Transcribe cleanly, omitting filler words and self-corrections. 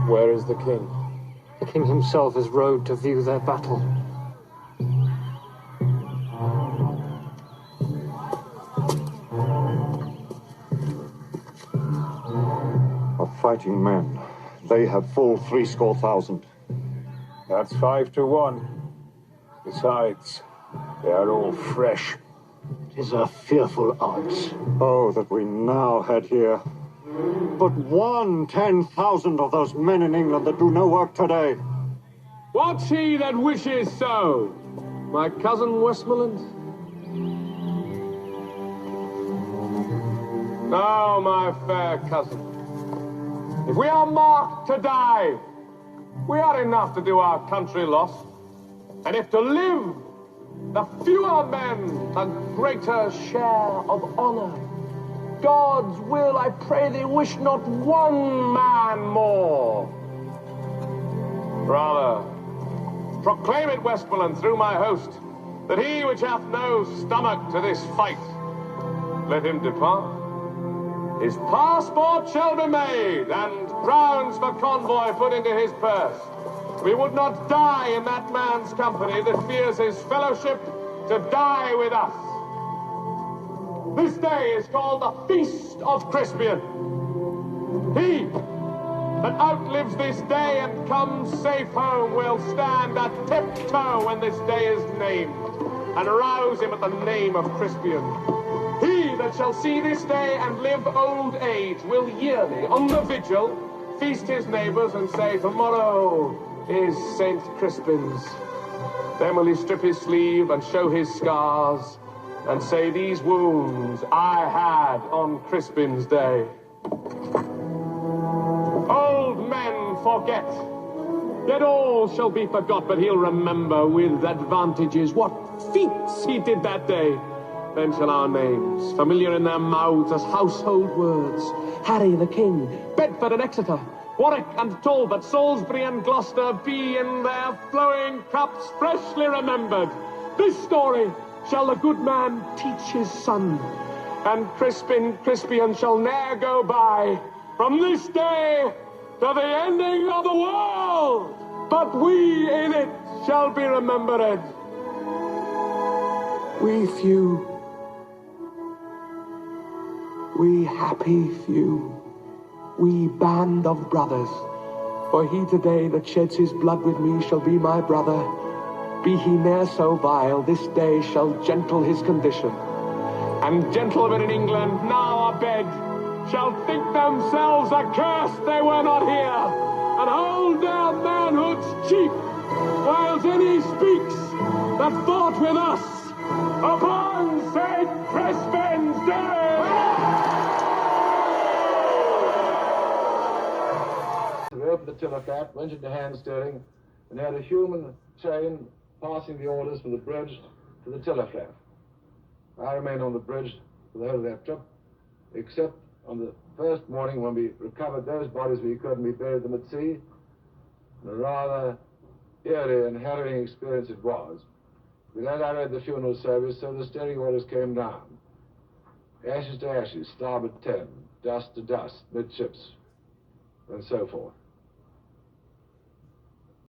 Where is the king? The king himself is rode to view their battle. Of fighting men, they have full 300,000. That's 5 to 1. Besides, they are all fresh. 'Tis a fearful odds. Oh, that we now had here but 10,000 of those men in England that do no work today. What's he that wishes so? My cousin Westmoreland? No, my fair cousin. If we are marked to die, we are enough to do our country loss. And if to live, the fewer men, the greater share of honor. God's will, I pray thee, wish not one man more. Rather, proclaim it, Westmoreland, through my host, that he which hath no stomach to this fight, let him depart. His passport shall be made, and crowns for convoy put into his purse. We would not die in that man's company that fears his fellowship to die with us. This day is called the Feast of Crispian. He that outlives this day and comes safe home will stand at tiptoe when this day is named, and rouse him at the name of Crispian. He that shall see this day and live old age will yearly, on the vigil, feast his neighbours and say, tomorrow is St. Crispin's. Then will he strip his sleeve and show his scars, and say, these wounds I had on Crispin's day. Old men forget, yet all shall be forgot, but he'll remember with advantages what feats he did that day. Then shall our names, familiar in their mouths as household words, Harry the King, Bedford and Exeter, Warwick and Talbot, Salisbury and Gloucester, be in their flowing cups freshly remembered. This story shall the good man teach his son, and Crispian shall ne'er go by from this day to the ending of the world, but we in it shall be remembered. We few, we happy few, we band of brothers, for he today that sheds his blood with me shall be my brother. Be he ne'er so vile, this day shall gentle his condition. And gentlemen in England, now abed, shall think themselves accursed they were not here, and hold their manhood's cheap, whiles any speaks that fought with us upon St. Crispin's Day! We opened the tiller flap, went into hand steering, and had a human chain passing the orders from the bridge to the tiller flap. I remained on the bridge for the whole of that trip, except on the first morning when we recovered those bodies we could and we buried them at sea. And a rather eerie and harrowing experience it was. But as I read the funeral service, so the steering orders came down. Ashes to ashes, starboard 10, dust to dust, midships, and so forth.